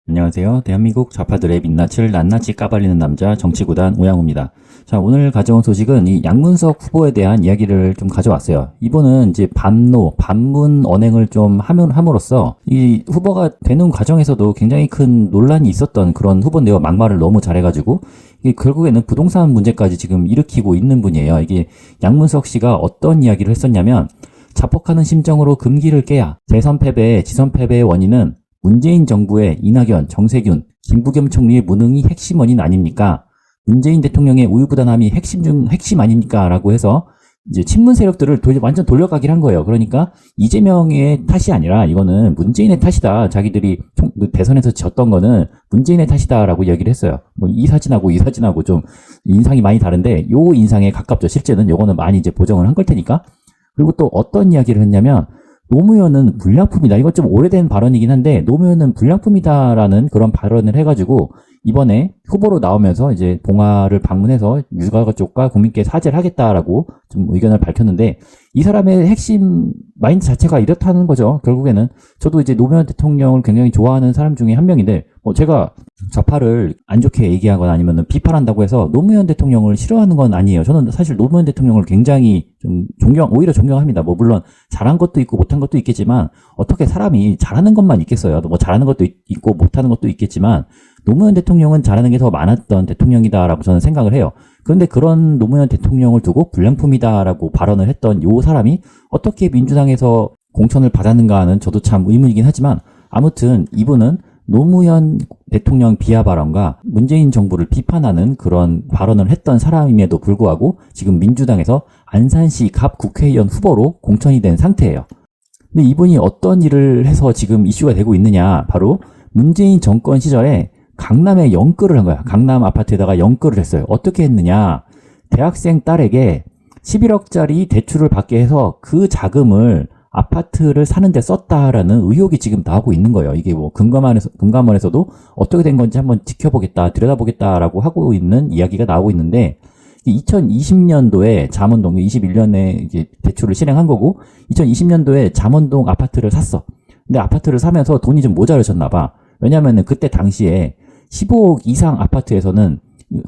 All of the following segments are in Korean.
안녕하세요. 대한민국 좌파들의 민낯을 낱낱이 까발리는 남자 정치구단 오양우입니다. 자, 오늘 가져온 소식은 이 양문석 후보에 대한 이야기를 좀 가져왔어요. 이분은 이제 반문 언행을 좀 함으로써 이 후보가 되는 과정에서도 굉장히 큰 논란이 있었던 그런 후보인데요. 막말을 너무 잘해가지고 이게 결국에는 부동산 문제까지 지금 일으키고 있는 분이에요. 이게 양문석 씨가 어떤 이야기를 했었냐면 자폭하는 심정으로 금기를 깨야 대선 패배, 지선 패배의 원인은 문재인 정부의 이낙연, 정세균, 김부겸 총리의 무능이 핵심 원인 아닙니까? 문재인 대통령의 우유부단함이 핵심 중 핵심 아닙니까? 라고 해서 이제 친문 세력들을 완전 돌려가기를 한 거예요. 그러니까 이재명의 탓이 아니라 이거는 문재인의 탓이다. 자기들이 대선에서 졌던 거는 문재인의 탓이다라고 이야기를 했어요. 뭐 이 사진하고 좀 인상이 많이 다른데 요 인상에 가깝죠. 실제는 요거는 많이 이제 보정을 한 걸 테니까. 그리고 또 어떤 이야기를 했냐면 노무현은 불량품이다. 이건 좀 오래된 발언이긴 한데 노무현은 불량품이다라는 그런 발언을 해가지고 이번에 후보로 나오면서 이제 봉화를 방문해서 유가가 쪽과 국민께 사죄를 하겠다라고 좀 의견을 밝혔는데 이 사람의 핵심 마인드 자체가 이렇다는 거죠. 결국에는 저도 이제 노무현 대통령을 굉장히 좋아하는 사람 중에 한 명인데 제가 좌파를 안 좋게 얘기하거나 아니면 비판한다고 해서 노무현 대통령을 싫어하는 건 아니에요. 저는 사실 노무현 대통령을 굉장히 좀 오히려 존경합니다. 뭐 물론 잘한 것도 있고 못한 것도 있겠지만 어떻게 사람이 잘하는 것만 있겠어요. 뭐 잘하는 것도 있고 못하는 것도 있겠지만 노무현 대통령은 잘하는 게 더 많았던 대통령이다라고 저는 생각을 해요. 그런데 그런 노무현 대통령을 두고 불량품이다라고 발언을 했던 요 사람이 어떻게 민주당에서 공천을 받았는가는 저도 참 의문이긴 하지만 아무튼 이분은 노무현 대통령 비하 발언과 문재인 정부를 비판하는 그런 발언을 했던 사람임에도 불구하고 지금 민주당에서 안산시 갑 국회의원 후보로 공천이 된 상태예요. 근데 이분이 어떤 일을 해서 지금 이슈가 되고 있느냐, 바로 문재인 정권 시절에 강남에 연끌을 한 거야. 강남 아파트에다가 연끌을 했어요. 어떻게 했느냐, 대학생 딸에게 11억짜리 대출을 받게 해서 그 자금을 아파트를 사는데 썼다라는 의혹이 지금 나오고 있는 거예요. 이게 뭐 금감원에서도 어떻게 된 건지 한번 지켜보겠다, 들여다보겠다라고 하고 있는 이야기가 나오고 있는데 2020년도에 잠원동, 21년에 이제 대출을 실행한 거고 2020년도에 잠원동 아파트를 샀어. 근데 아파트를 사면서 돈이 좀 모자라졌나 봐. 왜냐면은 그때 당시에 15억 이상 아파트에서는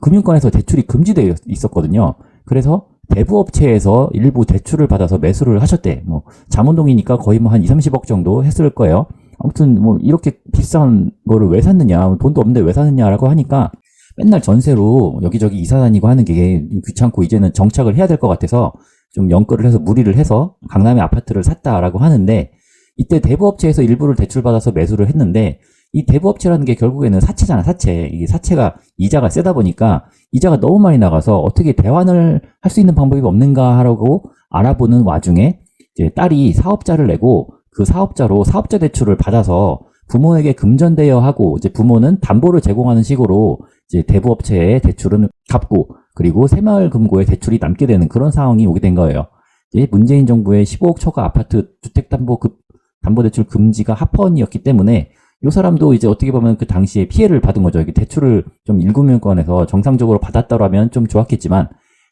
금융권에서 대출이 금지되어 있었거든요. 그래서 대부업체에서 일부 대출을 받아서 매수를 하셨대. 뭐 잠원동이니까 거의 뭐 한 2, 30억 정도 했을 거예요. 아무튼 뭐 이렇게 비싼 거를 왜 샀느냐, 돈도 없는데 왜 샀느냐라고 하니까 맨날 전세로 여기저기 이사 다니고 하는 게 귀찮고 이제는 정착을 해야 될 것 같아서 좀 연끌을 해서 무리를 해서 강남에 아파트를 샀다라고 하는데, 이때 대부업체에서 일부를 대출받아서 매수를 했는데 이 대부업체라는 게 결국에는 사채잖아, 사채. 이게 사채가 이자가 세다 보니까 이자가 너무 많이 나가서 어떻게 대환을 할 수 있는 방법이 없는가 하라고 알아보는 와중에 이제 딸이 사업자를 내고 그 사업자로 사업자 대출을 받아서 부모에게 금전대여 하고 이제 부모는 담보를 제공하는 식으로 이제 대부업체의 대출은 갚고 그리고 새마을금고의 대출이 남게 되는 그런 상황이 오게 된 거예요. 이제 문재인 정부의 15억 초과 아파트 주택담보대출 금지가 합헌이었기 때문에 이 사람도 이제 어떻게 보면 그 당시에 피해를 받은 거죠. 이게 대출을 좀 일금융권에서 정상적으로 받았다라면 좀 좋았겠지만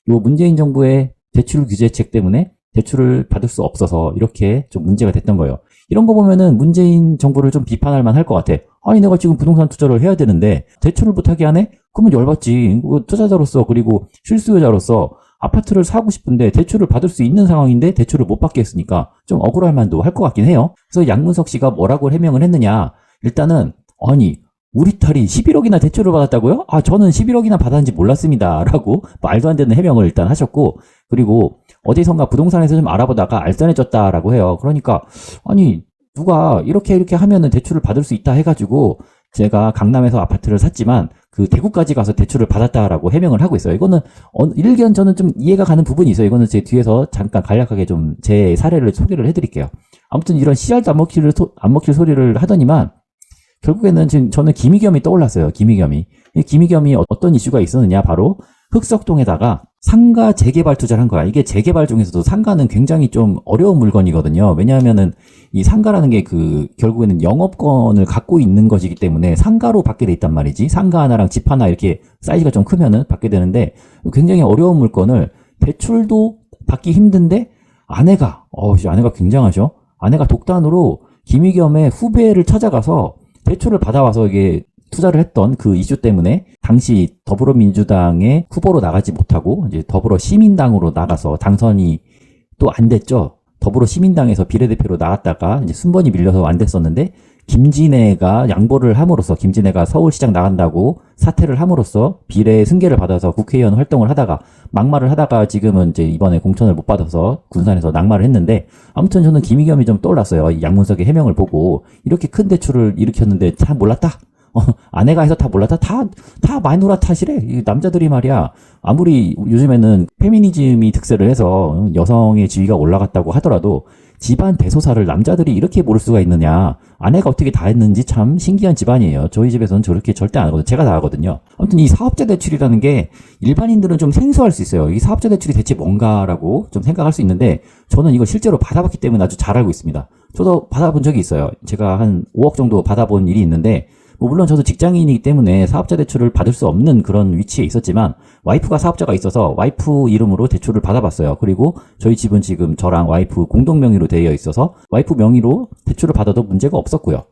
요 문재인 정부의 대출 규제책 때문에 대출을 받을 수 없어서 이렇게 좀 문제가 됐던 거예요. 이런 거 보면은 문재인 정부를 좀 비판할 만할 것 같아. 아니 내가 지금 부동산 투자를 해야 되는데 대출을 못하게 하네? 그러면 열받지. 투자자로서 그리고 실수요자로서 아파트를 사고 싶은데 대출을 받을 수 있는 상황인데 대출을 못 받게 했으니까 좀 억울할 만도 할 것 같긴 해요. 그래서 양문석 씨가 뭐라고 해명을 했느냐, 일단은 아니 우리 딸이 11억이나 대출을 받았다고요? 아 저는 11억이나 받았는지 몰랐습니다 라고 말도 안 되는 해명을 일단 하셨고, 그리고 어디선가 부동산에서 좀 알아보다가 알선해졌다라고 해요. 그러니까 아니 누가 이렇게 하면은 대출을 받을 수 있다 해가지고 제가 강남에서 아파트를 샀지만 그 대구까지 가서 대출을 받았다라고 해명을 하고 있어요. 이거는 일견 저는 좀 이해가 가는 부분이 있어요. 이거는 제 뒤에서 잠깐 간략하게 좀 제 사례를 소개를 해드릴게요. 아무튼 이런 씨알도 안 먹힐 소리를 하더니만 결국에는 지금 저는 김의겸이 떠올랐어요. 김의겸이 어떤 이슈가 있었느냐, 바로 흑석동에다가 상가 재개발 투자를 한 거야. 이게 재개발 중에서도 상가는 굉장히 좀 어려운 물건이거든요. 왜냐하면은 이 상가라는 게 결국에는 영업권을 갖고 있는 것이기 때문에 상가로 받게 돼 있단 말이지. 상가 하나랑 집 하나 이렇게 사이즈가 좀 크면은 받게 되는데 굉장히 어려운 물건을 대출도 받기 힘든데 아내가 굉장하죠. 아내가 독단으로 김의겸의 후배를 찾아가서 대출을 받아와서 이게 투자를 했던 그 이슈 때문에 당시 더불어민주당의 후보로 나가지 못하고 이제 더불어 시민당으로 나가서 당선이 또 안 됐죠. 더불어 시민당에서 비례대표로 나갔다가 이제 순번이 밀려서 안 됐었는데 김진애가 양보를 함으로써 김진애가 서울시장 나간다고 사퇴를 함으로써 비례 승계를 받아서 국회의원 활동을 하다가 막말을 하다가 지금은 이제 이번에 공천을 못 받아서 군산에서 낙마를 했는데 아무튼 저는 김의겸이 좀 떠올랐어요. 이 양문석의 해명을 보고 이렇게 큰 대출을 일으켰는데 참 몰랐다. 아내가 해서 다 몰랐다? 다 마누라 탓이래. 이 남자들이 말이야. 아무리 요즘에는 페미니즘이 득세를 해서 여성의 지위가 올라갔다고 하더라도 집안 대소사를 남자들이 이렇게 모를 수가 있느냐. 아내가 어떻게 다 했는지 참 신기한 집안이에요. 저희 집에서는 저렇게 절대 안 하거든요. 제가 다 하거든요. 아무튼 이 사업자 대출이라는 게 일반인들은 좀 생소할 수 있어요. 이 사업자 대출이 대체 뭔가라고 좀 생각할 수 있는데 저는 이걸 실제로 받아봤기 때문에 아주 잘 알고 있습니다. 저도 받아본 적이 있어요. 제가 한 5억 정도 받아본 일이 있는데 물론 저도 직장인이기 때문에 사업자 대출을 받을 수 없는 그런 위치에 있었지만 와이프가 사업자가 있어서 와이프 이름으로 대출을 받아봤어요. 그리고 저희 집은 지금 저랑 와이프 공동 명의로 되어 있어서 와이프 명의로 대출을 받아도 문제가 없었고요.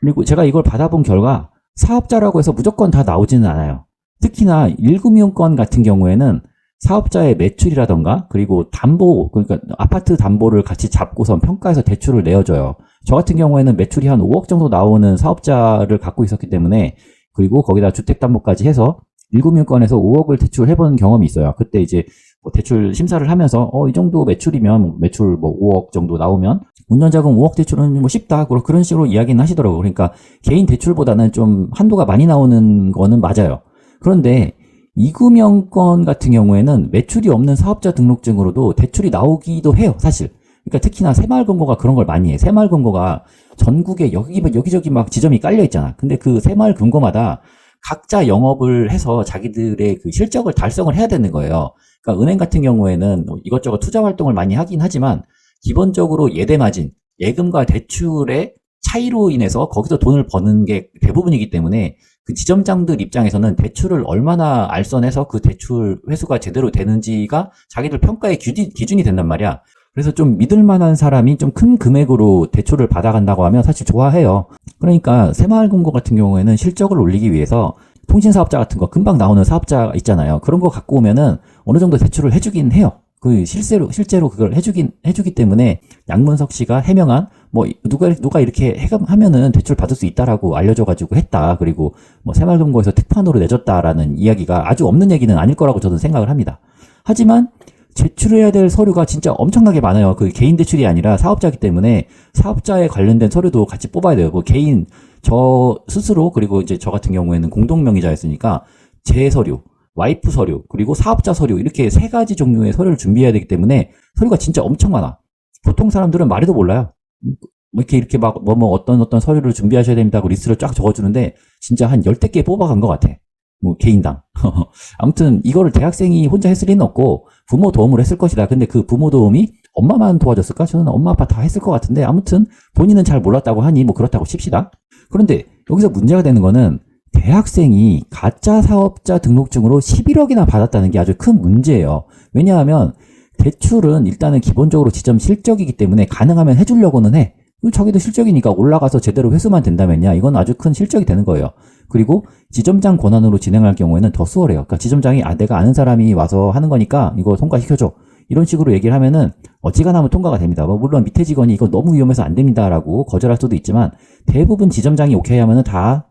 그리고 제가 이걸 받아본 결과 사업자라고 해서 무조건 다 나오지는 않아요. 특히나 1금융권 같은 경우에는 사업자의 매출이라던가 그리고 담보, 그러니까 아파트 담보를 같이 잡고선 평가해서 대출을 내어줘요. 저 같은 경우에는 매출이 한 5억 정도 나오는 사업자를 갖고 있었기 때문에 그리고 거기다 주택담보까지 해서 1금융권에서 5억을 대출해본 경험이 있어요. 그때 이제 뭐 대출 심사를 하면서 이 정도 매출이면 매출 뭐 5억 정도 나오면 운전자금 5억 대출은 뭐 쉽다 그런 식으로 이야기는 하시더라고요. 그러니까 개인 대출보다는 좀 한도가 많이 나오는 거는 맞아요. 그런데 이금융권 같은 경우에는 매출이 없는 사업자 등록증으로도 대출이 나오기도 해요, 사실. 그러니까 특히나 새마을금고가 그런 걸 많이 해. 새마을금고가 전국에 여기저기 막 지점이 깔려 있잖아. 근데 그 새마을금고마다 각자 영업을 해서 자기들의 그 실적을 달성을 해야 되는 거예요. 그러니까 은행 같은 경우에는 이것저것 투자 활동을 많이 하긴 하지만 기본적으로 예대마진, 예금과 대출의 차이로 인해서 거기서 돈을 버는 게 대부분이기 때문에 그 지점장들 입장에서는 대출을 얼마나 알선해서 그 대출 회수가 제대로 되는지가 자기들 평가의 기준이 된단 말이야. 그래서 좀 믿을 만한 사람이 좀 큰 금액으로 대출을 받아간다고 하면 사실 좋아해요. 그러니까 새마을금고 같은 경우에는 실적을 올리기 위해서 통신사업자 같은 거 금방 나오는 사업자 있잖아요. 그런 거 갖고 오면은 어느 정도 대출을 해주긴 해요. 그 실제로 그걸 해주기 때문에 양문석 씨가 해명한 뭐 누가 이렇게 하면은 대출 받을 수 있다라고 알려줘가지고 했다. 그리고 뭐 새마을금고에서 특판으로 내줬다라는 이야기가 아주 없는 얘기는 아닐 거라고 저는 생각을 합니다. 하지만 제출해야 될 서류가 진짜 엄청나게 많아요. 그 개인 대출이 아니라 사업자이기 때문에 사업자에 관련된 서류도 같이 뽑아야 돼요. 뭐 개인 저 스스로 그리고 이제 저 같은 경우에는 공동명의자였으니까 제 서류, 와이프 서류, 그리고 사업자 서류 이렇게 세 가지 종류의 서류를 준비해야 되기 때문에 서류가 진짜 엄청 많아. 보통 사람들은 말해도 몰라요. 뭐 이렇게 막 어떤 서류를 준비하셔야 됩니다고 리스트를 쫙 적어주는데 진짜 한 10대 개 뽑아간 것 같아. 뭐 개인당. 아무튼 이거를 대학생이 혼자 했을 리는 없고 부모 도움을 했을 것이다. 근데 그 부모 도움이 엄마만 도와줬을까? 저는 엄마 아빠 다 했을 것 같은데 아무튼 본인은 잘 몰랐다고 하니 뭐 그렇다고 칩시다. 그런데 여기서 문제가 되는 거는 대학생이 가짜 사업자 등록증으로 11억이나 받았다는 게 아주 큰 문제예요. 왜냐하면 대출은 일단은 기본적으로 지점 실적이기 때문에 가능하면 해주려고는 해. 자기도 실적이니까 올라가서 제대로 회수만 된다면야 이건 아주 큰 실적이 되는 거예요. 그리고 지점장 권한으로 진행할 경우에는 더 수월해요. 그러니까 지점장이 내가 아는 사람이 와서 하는 거니까 이거 통과시켜줘. 이런 식으로 얘기를 하면은 어지간하면 통과가 됩니다. 뭐 물론 밑에 직원이 이거 너무 위험해서 안 됩니다라고 거절할 수도 있지만 대부분 지점장이 오케이 하면은 다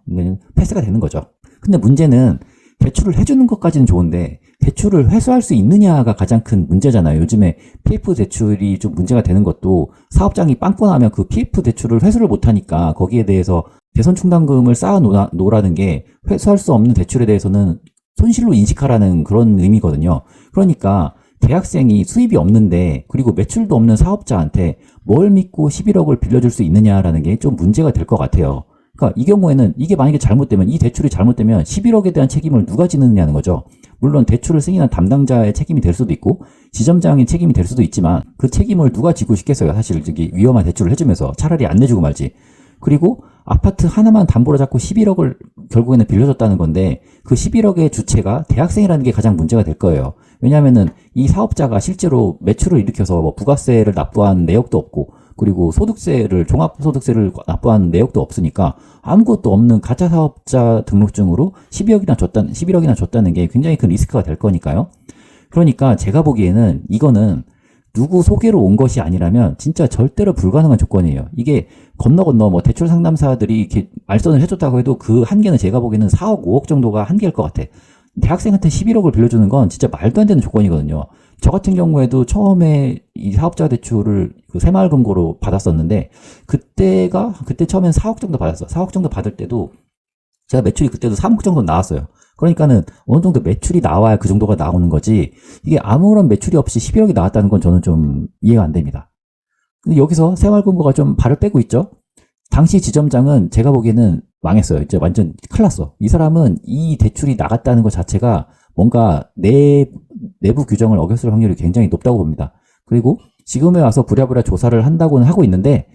패스가 되는 거죠. 근데 문제는 대출을 해주는 것까지는 좋은데 대출을 회수할 수 있느냐가 가장 큰 문제잖아요. 요즘에 PF 대출이 좀 문제가 되는 것도 사업장이 빵꾸 나면 그 PF 대출을 회수를 못하니까 거기에 대해서 대선 충당금을 쌓아 놓으라는 게 회수할 수 없는 대출에 대해서는 손실로 인식하라는 그런 의미거든요. 그러니까 대학생이 수입이 없는데 그리고 매출도 없는 사업자한테 뭘 믿고 11억을 빌려줄 수 있느냐라는 게 좀 문제가 될 것 같아요. 그러니까 이 경우에는 이게 만약에 잘못되면 이 대출이 잘못되면 11억에 대한 책임을 누가 지느냐는 거죠. 물론 대출을 승인한 담당자의 책임이 될 수도 있고 지점장의 책임이 될 수도 있지만 그 책임을 누가 지고 싶겠어요. 사실 저기 위험한 대출을 해주면서 차라리 안 내주고 말지. 그리고 아파트 하나만 담보로 잡고 11억을 결국에는 빌려줬다는 건데 그 11억의 주체가 대학생이라는 게 가장 문제가 될 거예요. 왜냐하면은 이 사업자가 실제로 매출을 일으켜서 뭐 부가세를 납부한 내역도 없고 그리고 소득세를, 종합소득세를 납부한 내역도 없으니까 아무것도 없는 가짜 사업자 등록증으로 11억이나 줬다는 게 굉장히 큰 리스크가 될 거니까요. 그러니까 제가 보기에는 이거는 누구 소개로 온 것이 아니라면 진짜 절대로 불가능한 조건이에요. 이게 건너 뭐 대출 상담사들이 이렇게 알선을 해줬다고 해도 그 한계는 제가 보기에는 4억, 5억 정도가 한계일 것 같아. 대학생한테 11억을 빌려주는 건 진짜 말도 안 되는 조건이거든요. 저 같은 경우에도 처음에 이 사업자 대출을 그 새마을금고로 받았었는데 그때 처음엔 4억 정도 받았어. 4억 정도 받을 때도 제가 매출이 그때도 3억 정도 나왔어요. 그러니까는 어느 정도 매출이 나와야 그 정도가 나오는 거지, 이게 아무런 매출이 없이 11억이 나왔다는 건 저는 좀 이해가 안 됩니다. 근데 여기서 새마을금고가 좀 발을 빼고 있죠. 당시 지점장은 제가 보기에는 망했어요. 이제 완전 큰일 났어. 이 사람은 이 대출이 나갔다는 것 자체가 뭔가 내부 규정을 어겼을 확률이 굉장히 높다고 봅니다. 그리고 지금에 와서 부랴부랴 조사를 한다고는 하고 있는데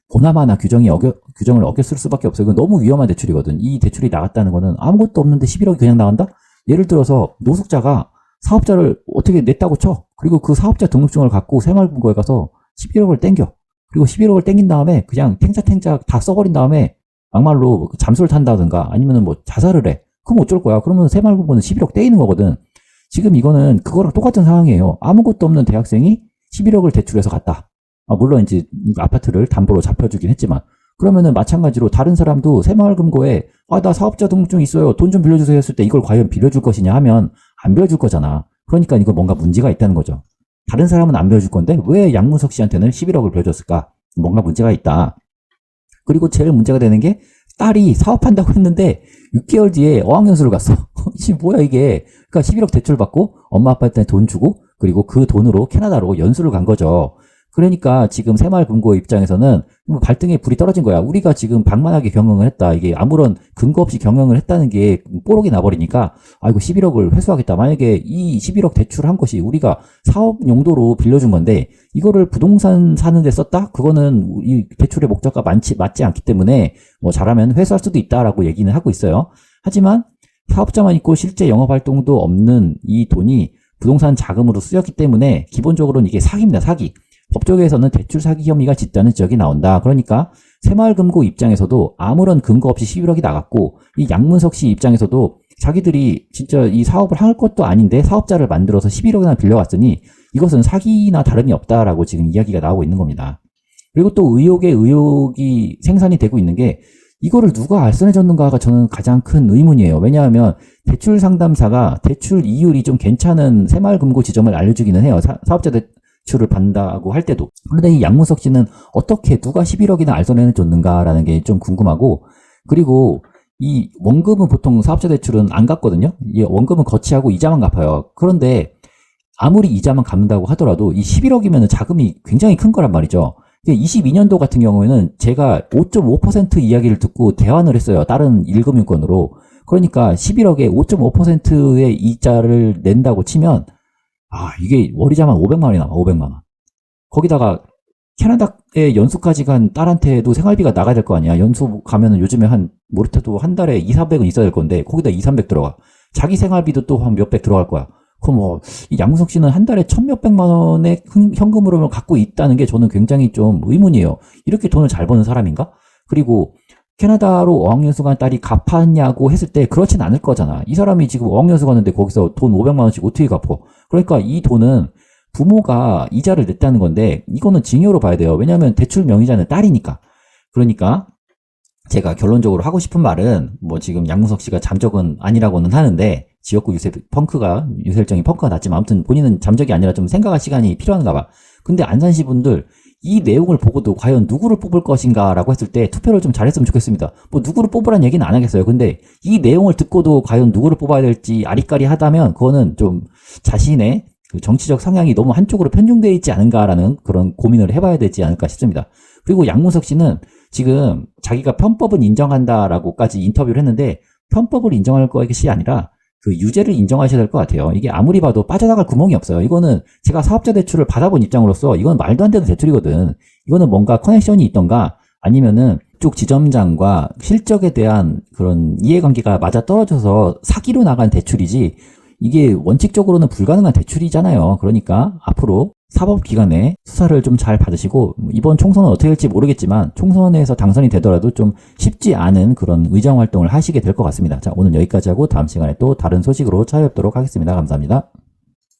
보나마나 규정을 어겼을 수밖에 없어요. 이건 너무 위험한 대출이거든. 이 대출이 나갔다는 거는 아무것도 없는데 11억이 그냥 나간다? 예를 들어서 노숙자가 사업자를 어떻게 냈다고 쳐. 그리고 그 사업자 등록증을 갖고 새마을금고에 가서 11억을 땡겨. 그리고 11억을 땡긴 다음에 그냥 탱자탱자 다 써버린 다음에 막말로 잠수를 탄다든가 아니면 뭐 자살을 해. 그럼 어쩔 거야? 그러면 새마을금고는 11억 떼이는 거거든. 지금 이거는 그거랑 똑같은 상황이에요. 아무것도 없는 대학생이 11억을 대출해서 갔다. 물론 이제 아파트를 담보로 잡혀주긴 했지만, 그러면은 마찬가지로 다른 사람도 새마을금고에 나 사업자 등록증 있어요, 돈 좀 빌려주세요 했을 때 이걸 과연 빌려줄 것이냐 하면 안 빌려줄 거잖아. 그러니까 이거 뭔가 문제가 있다는 거죠. 다른 사람은 안 빌려줄 건데 왜 양문석 씨한테는 11억을 빌려줬을까? 뭔가 문제가 있다. 그리고 제일 문제가 되는 게 딸이 사업한다고 했는데 6개월 뒤에 어학연수를 갔어. 이게 뭐야 이게. 그러니까 11억 대출 받고 엄마 아빠한테 돈 주고 그리고 그 돈으로 캐나다로 연수를 간 거죠. 그러니까 지금 새마을금고 입장에서는 발등에 불이 떨어진 거야. 우리가 지금 방만하게 경영을 했다. 이게 아무런 근거 없이 경영을 했다는 게 뽀록이 나버리니까 이거 11억을 회수하겠다. 만약에 이 11억 대출한 것이 우리가 사업 용도로 빌려준 건데 이거를 부동산 사는 데 썼다? 그거는 이 대출의 목적과 맞지 않기 때문에 뭐 잘하면 회수할 수도 있다라고 얘기는 하고 있어요. 하지만 사업자만 있고 실제 영업활동도 없는 이 돈이 부동산 자금으로 쓰였기 때문에 기본적으로는 이게 사기입니다. 사기. 법조계에서는 대출 사기 혐의가 짙다는 지적이 나온다. 그러니까 새마을금고 입장에서도 아무런 근거 없이 11억이 나갔고 이 양문석 씨 입장에서도 자기들이 진짜 이 사업을 할 것도 아닌데 사업자를 만들어서 11억이나 빌려왔으니 이것은 사기나 다름이 없다라고 지금 이야기가 나오고 있는 겁니다. 그리고 또 의혹이 생산이 되고 있는 게 이거를 누가 알선해줬는가가 저는 가장 큰 의문이에요. 왜냐하면 대출 상담사가 대출 이율이 좀 괜찮은 새마을금고 지점을 알려주기는 해요. 사업자 대출을 받는다고 할 때도. 그런데 이 양문석 씨는 어떻게 누가 11억이나 알선해줬는가라는 게 좀 궁금하고, 그리고 이 원금은 보통 사업자 대출은 안 갚거든요. 이 원금은 거치하고 이자만 갚아요. 그런데 아무리 이자만 갚는다고 하더라도 이 11억이면 자금이 굉장히 큰 거란 말이죠. 22년도 같은 경우에는 제가 5.5% 이야기를 듣고 대환을 했어요. 다른 1금융권으로. 그러니까 11억에 5.5%의 이자를 낸다고 치면 이게 월이자만 500만 원이 나와. 500만 원. 거기다가 캐나다에 연수까지 간 딸한테도 생활비가 나가야 될 거 아니야. 연수 가면은 요즘에 못해도 한 달에 2, 300은 있어야 될 건데 거기다 2, 300 들어가. 자기 생활비도 또 한 몇백 들어갈 거야. 그럼 이 양문석 씨는 한 달에 1,몇백만 원의 현금으로 갖고 있다는 게 저는 굉장히 좀 의문이에요. 이렇게 돈을 잘 버는 사람인가? 그리고 캐나다로 어학연수 간 딸이 갚았냐고 했을 때 그렇진 않을 거잖아. 이 사람이 지금 어학연수 갔는데 거기서 돈 500만 원씩 어떻게 갚어? 그러니까 이 돈은 부모가 이자를 냈다는 건데 이거는 징여로 봐야 돼요. 왜냐하면 대출 명의자는 딸이니까. 그러니까 제가 결론적으로 하고 싶은 말은 지금 양문석 씨가 잠적은 아니라고는 하는데 지역구 유세일정이 펑크가 났지만 아무튼 본인은 잠적이 아니라 좀 생각할 시간이 필요한가 봐. 근데 안산시 분들 이 내용을 보고도 과연 누구를 뽑을 것인가 라고 했을 때 투표를 좀 잘했으면 좋겠습니다. 누구를 뽑으란 얘기는 안 하겠어요. 근데 이 내용을 듣고도 과연 누구를 뽑아야 될지 아리까리 하다면 그거는 좀 자신의 그 정치적 성향이 너무 한쪽으로 편중되어 있지 않은가라는 그런 고민을 해봐야 되지 않을까 싶습니다. 그리고 양문석 씨는 지금 자기가 편법은 인정한다라고까지 인터뷰를 했는데 편법을 인정할 것이 아니라 그 유죄를 인정하셔야 될 것 같아요. 이게 아무리 봐도 빠져나갈 구멍이 없어요. 이거는 제가 사업자 대출을 받아본 입장으로서 이건 말도 안 되는 대출이거든. 이거는 뭔가 커넥션이 있던가 아니면은 쪽 지점장과 실적에 대한 그런 이해관계가 맞아떨어져서 사기로 나간 대출이지 이게 원칙적으로는 불가능한 대출이잖아요. 그러니까 앞으로 사법기관에 수사를 좀 잘 받으시고 이번 총선은 어떻게 될지 모르겠지만 총선에서 당선이 되더라도 좀 쉽지 않은 그런 의정 활동을 하시게 될 것 같습니다. 자, 오늘 여기까지 하고 다음 시간에 또 다른 소식으로 찾아뵙도록 하겠습니다. 감사합니다.